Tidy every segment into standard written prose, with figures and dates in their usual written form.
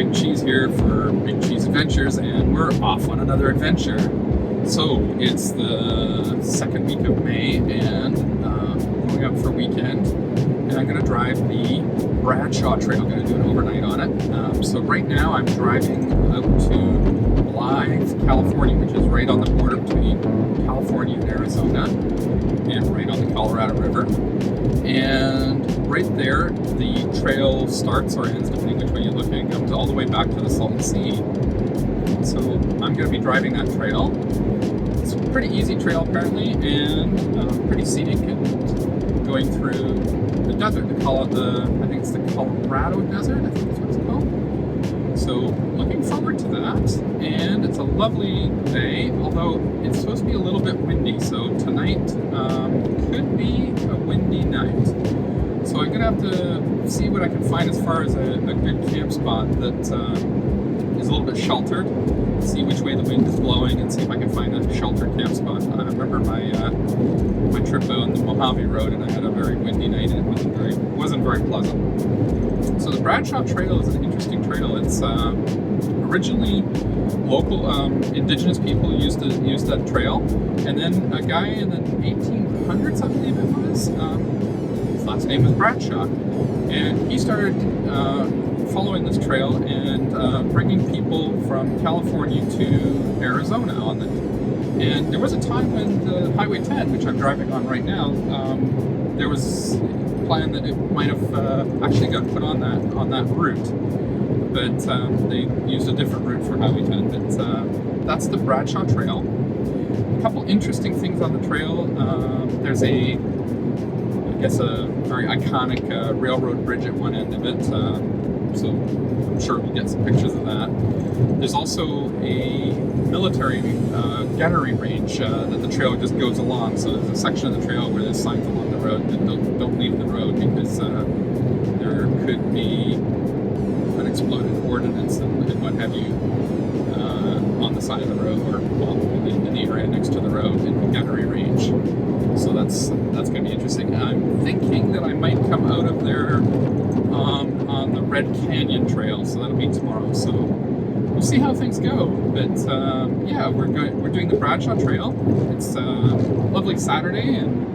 Big Cheese here for Big Cheese Adventures, and we're off on another adventure. So it's the second week of May, and going out for a weekend, and I'm going to drive the Bradshaw Trail. I'm going to do an overnight on it. So right now I'm driving out to Blythe, California, which is right on the border between California and Arizona, and right on the Colorado River. And right there, the trail starts or ends, depending which way you look, and comes all the way back to the Salton Sea. So I'm going to be driving that trail. It's a pretty easy trail apparently, and pretty scenic, and going through the desert. They call it I think it's the Colorado Desert, I think that's what it's called. So looking forward to that, and it's a lovely day, although it's supposed to be a little bit windy, so tonight could be a windy night. So I'm gonna have to see what I can find as far as a good camp spot that is a little bit sheltered, see which way the wind is blowing, and see if I can find a sheltered camp spot. I remember my trip on the Mojave Road, and I had a very windy night, and it wasn't very pleasant. So the Bradshaw Trail is an interesting trail. It's originally local indigenous people used that trail, and then a guy in the 1800s, I believe it was, his last name was Bradshaw, and he started following this trail and bringing people from California to Arizona on it. And there was a time when the Highway 10, which I'm driving on right now, there was a plan that it might have actually got put on that route, but they used a different route for Highway 10. But that's the Bradshaw Trail. A couple interesting things on the trail. There's a very iconic railroad bridge at one end of it. So I'm sure we'll get some pictures of that. There's also a military gunnery range that the trail just goes along. So there's a section of the trail where there's signs along the road that don't leave the road, because there could be unexploded ordnance and what have you on the side of the road, or in the area next to the road in the gunnery range. So that's going to be interesting. I'm thinking that I might come out of there on the Red Canyon Trail, so that'll be tomorrow. So we'll see how things go. But yeah, we're doing the Bradshaw Trail. It's a lovely Saturday, and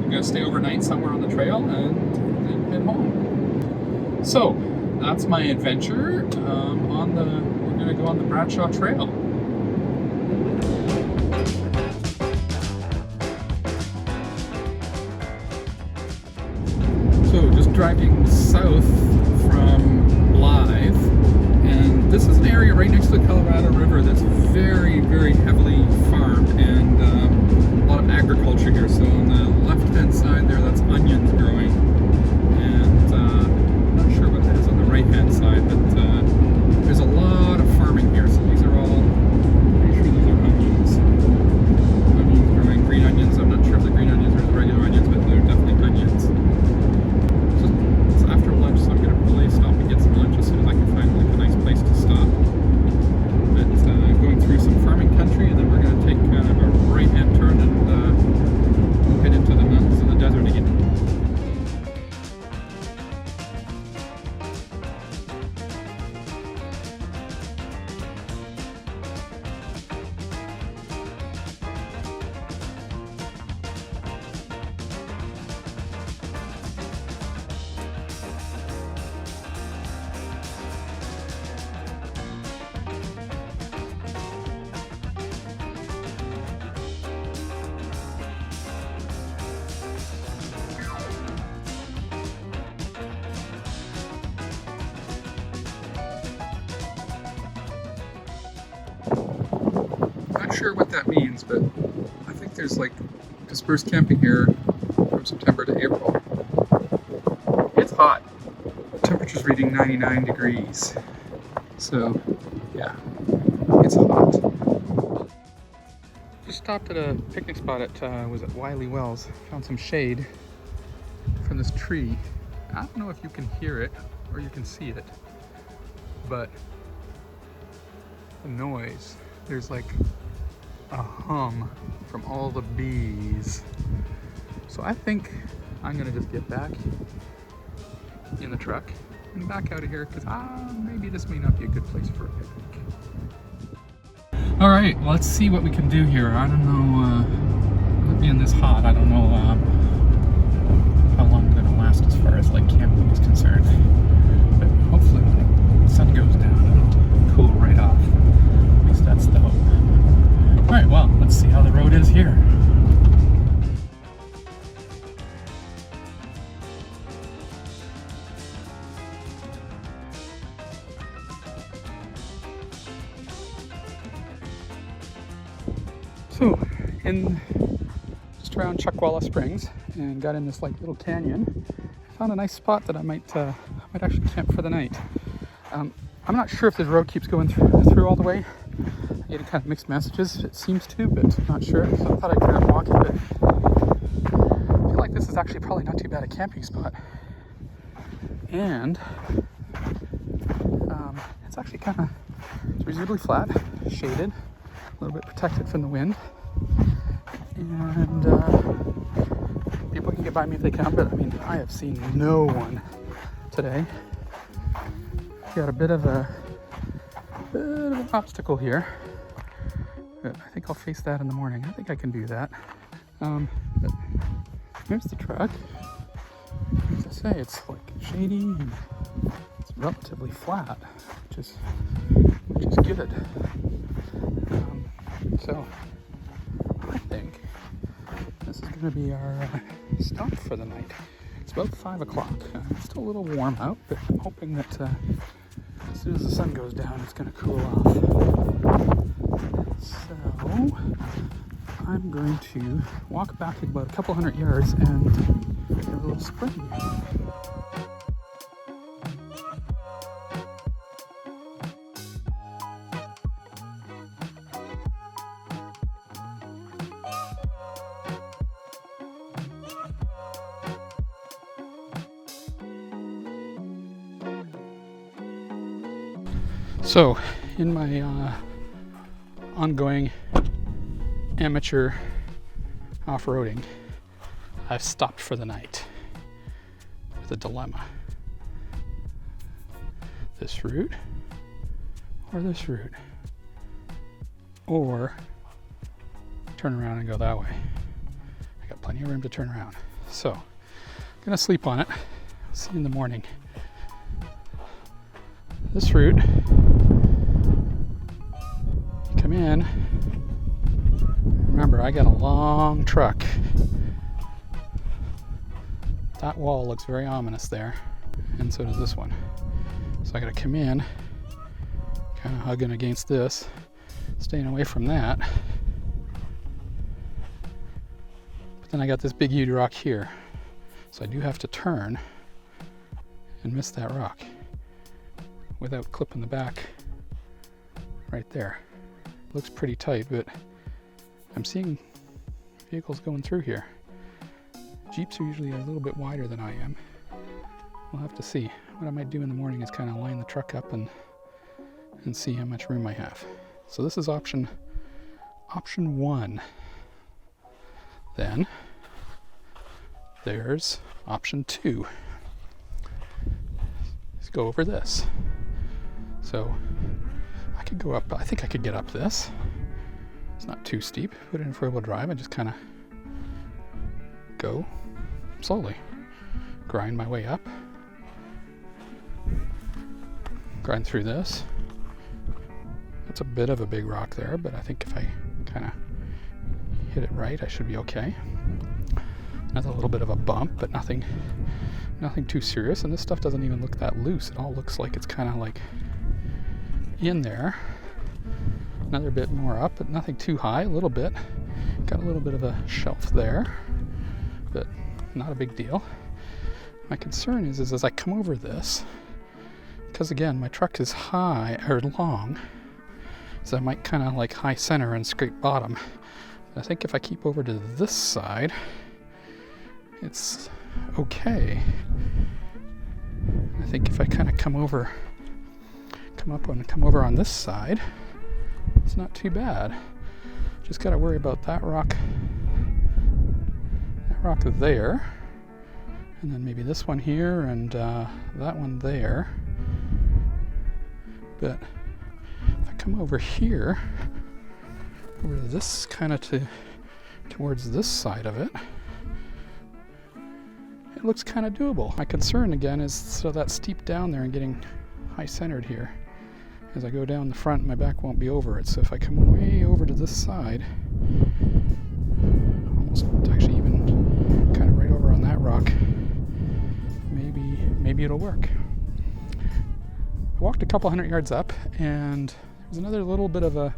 we're going to stay overnight somewhere on the trail and then head home. So that's my adventure. We're going to go on the Bradshaw Trail. So just driving south from Blythe, and this is an area right next to the Colorado River that's very, very heavily farmed, and a lot of agriculture here. So on the left-hand side there, that's onions growing, and I'm not sure what that is on the right-hand side, but there's a lot of farming here. So these are all, pretty sure these are onions. Onions growing, green onions. I'm not sure if the green onions are the regular onions, but they're definitely onions. It's after lunch, so I'm going to probably stop and get some lunch as soon as I can find like a nice place to stop. But going through some farming country, and then we're going to take kind of a right-hand turn and head into the mountains and the desert again. Not sure what that means, but I think there's like dispersed camping here from September to April. It's hot. Temperature's reading 99 degrees. So, yeah, it's hot. Just stopped at a picnic spot at, was it Wiley Wells? Found some shade from this tree. I don't know if you can hear it or you can see it, but the noise, there's like a hum from all the bees. So I think I'm gonna just get back in the truck and back out of here because maybe this may not be a good place for a picnic. All right, well, let's see what we can do here. I don't know, it being this hot, I don't know how long I'm gonna last as far as like camping is concerned. But hopefully when the sun goes down, it'll cool right off. At least that's the hope. All right, well, let's see how the road is here. So, just around Chuckwalla Springs, and got in this like little canyon. I found a nice spot that I might actually camp for the night. I'm not sure if this road keeps going through all the way. I'm getting kind of mixed messages. It seems to, but not sure. So I thought I'd kind of walk it. But I feel like this is actually probably not too bad a camping spot, and it's actually it's reasonably flat, shaded, a little bit protected from the wind, and people can get by me if they come, but I mean, I have seen no one today. Got a bit of an obstacle here, but I think I'll face that in the morning. I think I can do that. But here's the truck. As I say, it's like shady and it's relatively flat, which is good. So I think this is going to be our stop for the night. It's about 5 o'clock. It's still a little warm out, but I'm hoping that as soon as the sun goes down, it's going to cool off. So I'm going to walk back about a couple hundred yards and get a little spring. So, in my ongoing amateur off-roading, I've stopped for the night with a dilemma. This route or this route, or turn around and go that way. I got plenty of room to turn around, so I'm gonna sleep on it. See you in the morning. This route, you come in. Remember, I got a long truck. That wall looks very ominous there, and so does this one. So I gotta come in, kind of hugging against this, staying away from that. But then I got this big huge rock here, so I do have to turn and miss that rock without clipping the back right there. Looks pretty tight, but I'm seeing vehicles going through here. Jeeps are usually a little bit wider than I am. We'll have to see. What I might do in the morning is kind of line the truck up and see how much room I have. So this is option 1. Then there's option 2. Let's go over this. So I could go up, I think I could get up this. It's not too steep. Put it in four-wheel drive and just kind of go slowly. Grind my way up. Grind through this. That's a bit of a big rock there, but I think if I kind of hit it right, I should be okay. That's a little bit of a bump, but nothing too serious. And this stuff doesn't even look that loose. It all looks like it's kind of like in there. Another bit more up, but nothing too high. A little bit. Got a little bit of a shelf there, but not a big deal. My concern is as I come over this, because again, my truck is high or long, so I might kind of like high center and scrape bottom. I think if I keep over to this side, it's okay. I think if I kind of come over on this side, it's not too bad. Just got to worry about that rock there, And then maybe this one here and that one there. But if I come over here, over this kind of towards this side of it, it looks kind of doable. My concern again is so that steep down there and getting high centered here. As I go down the front, my back won't be over it. So if I come way over to this side, almost actually even kind of right over on that rock, maybe it'll work. I walked a couple hundred yards up, and there's another little bit of a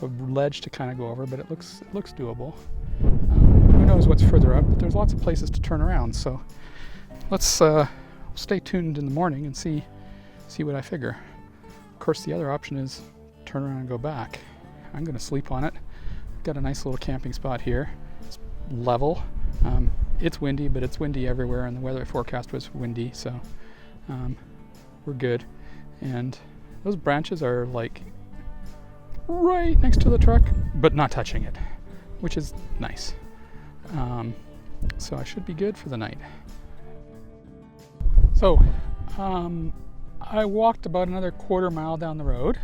ledge to kind of go over, but it looks doable. Who knows what's further up, but there's lots of places to turn around. So let's stay tuned in the morning and see what I figure. Of course, the other option is turn around and go back. I'm going to sleep on it. Got a nice little camping spot here. It's level. It's windy, but it's windy everywhere, and the weather forecast was windy, so we're good. And those branches are like right next to the truck, but not touching it, which is nice. So I should be good for the night. So I walked about another quarter mile down the road,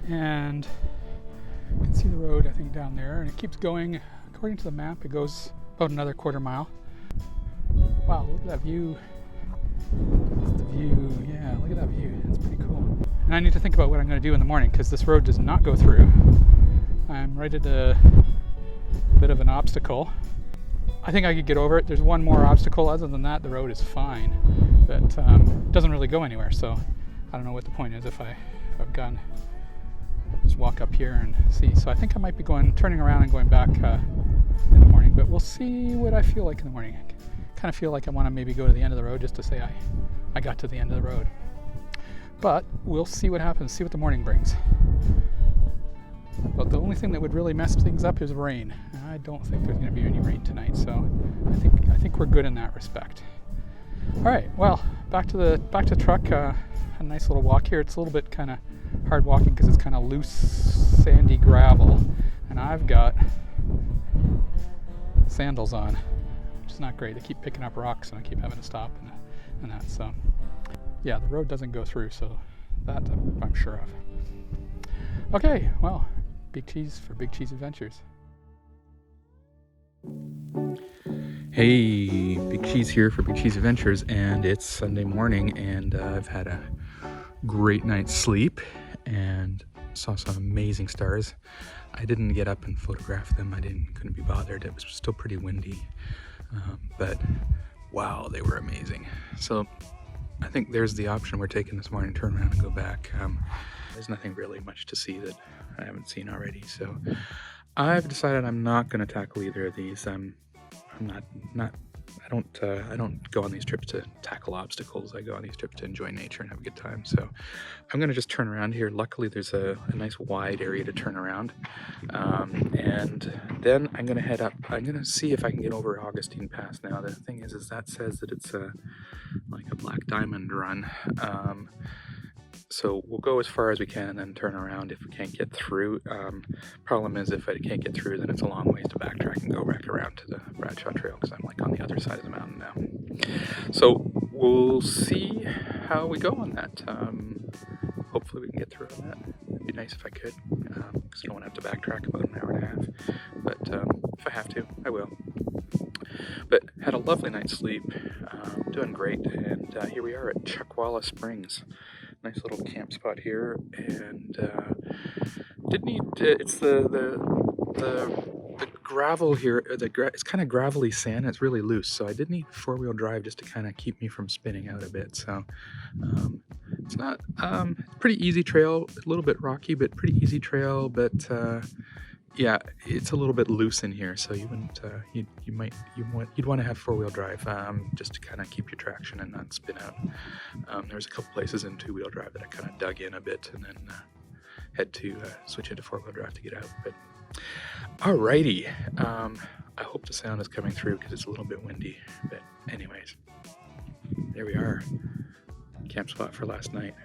and you can see the road, I think, down there, and it keeps going. According to the map, it goes about another quarter mile. Wow, look at that view. That's the view. Yeah, look at that view. It's pretty cool. And I need to think about what I'm going to do in the morning, because this road does not go through. I'm right at a bit of an obstacle. I think I could get over it. There's one more obstacle. Other than that, the road is fine, but it doesn't really go anywhere. So I don't know what the point is if I've gone. Just walk up here and see. So I think I might be turning around and going back in the morning, but we'll see what I feel like in the morning. I kind of feel like I want to maybe go to the end of the road just to say I got to the end of the road. But we'll see what happens, see what the morning brings. But the only thing that would really mess things up is rain. I don't think there's going to be any rain tonight, so I think we're good in that respect. All right, well, back to truck. A nice little walk here. It's a little bit kind of hard walking because it's kind of loose, sandy gravel, and I've got sandals on, which is not great. They keep picking up rocks, and I keep having to stop and that. So, yeah, the road doesn't go through, so that I'm sure of. Okay, well, Big Cheese for Big Cheese Adventures. Hey, Big Cheese here for Big Cheese Adventures, and it's Sunday morning, and I've had a great night's sleep and saw some amazing stars. I didn't get up and photograph them. Couldn't be bothered. It was still pretty windy, but wow, they were amazing. So I think there's the option we're taking this morning, turn around and go back. There's nothing really much to see that I haven't seen already, so I've decided I'm not going to tackle either of these. I don't go on these trips to tackle obstacles. I go on these trips to enjoy nature and have a good time. So I'm going to just turn around here. Luckily, there's a nice wide area to turn around. And then I'm going to head up. I'm going to see if I can get over Augustine Pass. Now, the thing is that says that it's like a black diamond run. So we'll go as far as we can and then turn around if we can't get through. Problem is, if I can't get through, then it's a long ways to backtrack and go back around to the Bradshaw Trail, because I'm like on the other side of the mountain now. So we'll see how we go on that. Hopefully we can get through on that. It'd be nice if I could, because I don't want to have to backtrack about an hour and a half. But if I have to, I will. But had a lovely night's sleep, doing great, and here we are at Chuckwalla Springs. Nice little camp spot here, and didn't need. It's the gravel here. It's kind of gravelly sand. It's really loose, so I did need 4-wheel drive just to kind of keep me from spinning out a bit. So it's not pretty easy trail, a little bit rocky, but pretty easy trail. But yeah, it's a little bit loose in here, so you wouldn't. You'd want to have 4-wheel drive just to kind of keep your traction and not spin out. There's a couple places in 2-wheel drive that I kind of dug in a bit and then had to switch into 4-wheel drive to get out. But alrighty, I hope the sound is coming through because it's a little bit windy. But anyways, there we are, camp spot for last night.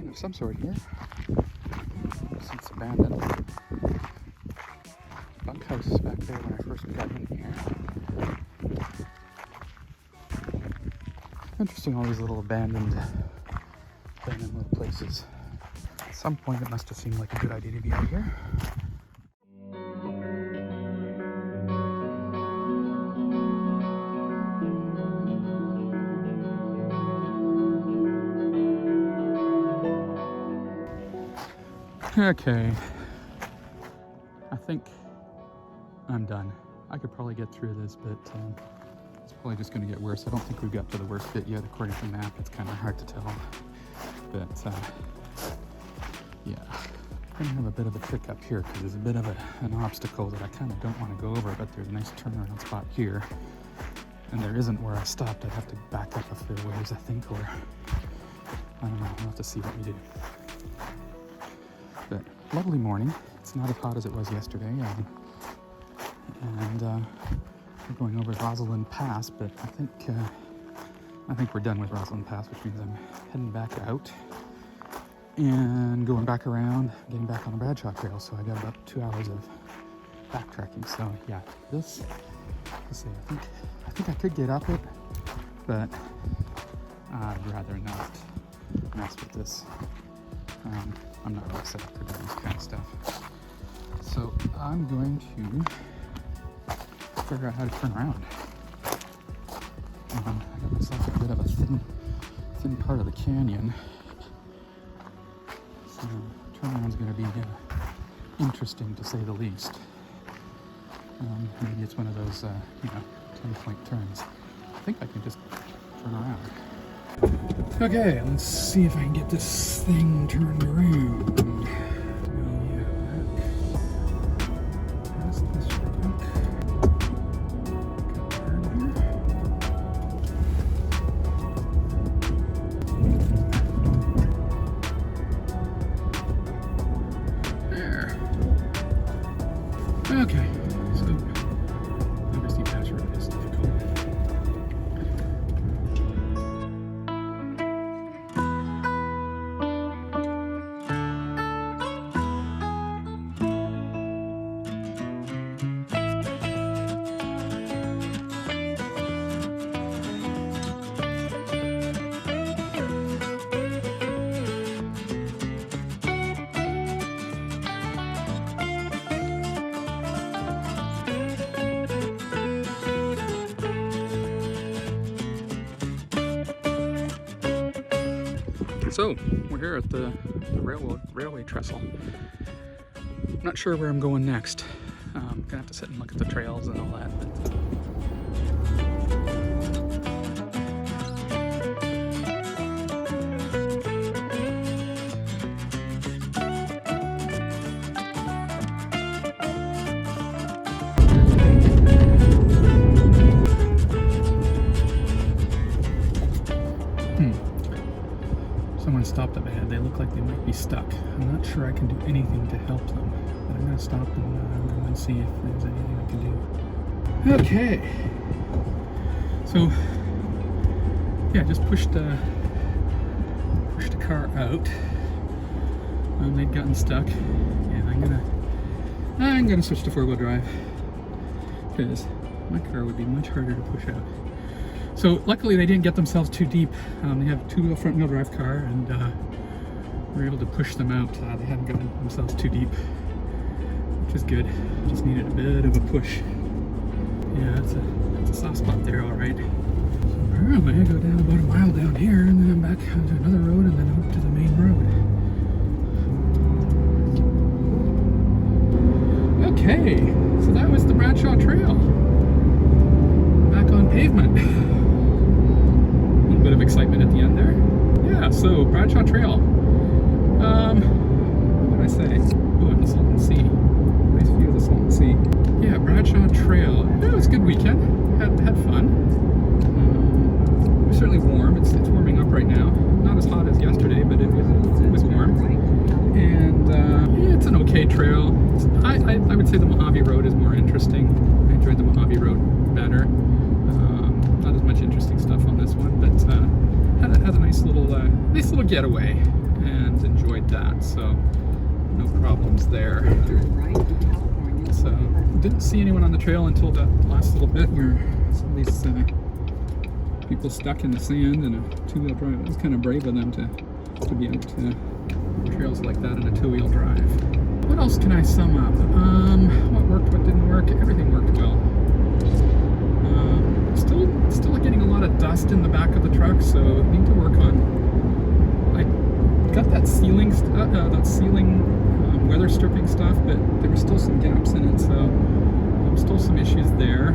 Of some sort here, since abandoned. there when I first got in here. Interesting, all these little abandoned little places. At some point, it must have seemed like a good idea to be out here. Okay, I think I'm done. I could probably get through this, but it's probably just going to get worse. I don't think we've got to the worst bit yet. According to the map, it's kind of hard to tell. But yeah, I'm going to have a bit of a trick up here because there's a bit of an obstacle that I kind of don't want to go over, but there's a nice turnaround spot here. And there isn't where I stopped. I'd have to back up a fair ways, I think, or I don't know. We'll have to see what we do. But lovely morning. It's not as hot as it was yesterday. And we're going over Augustine Pass, but I think we're done with Augustine Pass, which means I'm heading back out and going back around, getting back on the Bradshaw Trail. So I got about 2 hours of backtracking. So yeah, let's see. I think I could get up it, but I'd rather not mess with this. I'm not really set up for doing this kind of stuff. So I'm going to figure out how to turn around. I got myself a bit of a thin part of the canyon. So turnaround's going to be interesting to say the least. Maybe it's one of those, 10-point turns. I think I can just turn around. Okay, let's see if I can get this thing turned around. Past this rock. Got turn here. There. Okay, so Augustine Pass road is difficult. So, we're here at the railway trestle. I'm not sure where I'm going next. I'm gonna have to sit and look at the trails and all that. But, someone stopped up ahead. They look like they might be stuck. I'm not sure I can do anything to help them, but I'm going to stop and go and see if there's anything I can do. Okay. So, yeah, just pushed the car out. They'd gotten stuck, and I'm gonna switch to 4-wheel drive because my car would be much harder to push out. So luckily they didn't get themselves too deep. They have a front-wheel drive car, and we're able to push them out. They haven't gotten themselves too deep, which is good. Just needed a bit of a push. Yeah, it's a soft spot there, all right. I'm gonna go down about a mile down here, and then I'm back onto another road, and then up to the main road. Okay, so that was the Bradshaw Trail. Back on pavement. A little bit of excitement at the end there. Yeah, so Bradshaw Trail. What did I say? Oh, and the Salton Sea. Nice view of the Salton Sea. Yeah, Bradshaw Trail. It was a good weekend. Had fun. It was certainly warm. It's warming up right now. Not as hot as yesterday, but it was warm. And yeah, it's an okay trail. I would say the Mojave Road is more interesting. I enjoyed the Mojave Road better. Not as much interesting stuff on this one, but had a nice little getaway, and enjoyed that. So no problems there. So didn't see anyone on the trail until that last little bit where some of these people stuck in the sand in a two-wheel drive. It was kind of brave of them to be out trails like that in a two-wheel drive. What else can I sum up? What worked, what didn't work? Everything worked well. Still getting a lot of dust in the back of the truck, so need to work on. I got that sealing weather stripping stuff, but there were still some gaps in it, so still some issues there.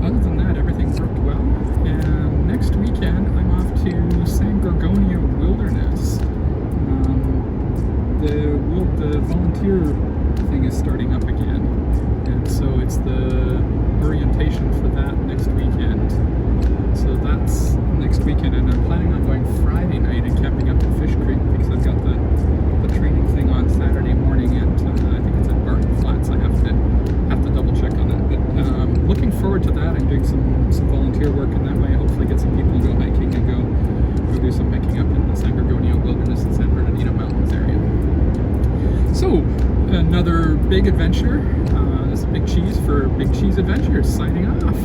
Other than that, everything worked well. And next weekend, I'm off to San Gorgonio Wilderness. The volunteer thing is starting up again, and so it's the orientation for that next weekend. So that's next weekend, and I'm planning on going Friday night and camping up in Fish Creek because I've got the training thing on Saturday morning at I think it's at Barton Flats. I have to double check on that, but looking forward to that. I'm doing some volunteer work in that way. Hopefully get some people to go hiking and go do some hiking up in the San Gorgonio Wilderness and San Bernardino Mountains area. So another big adventure. This is Big Cheese for Big Cheese Adventures signing off.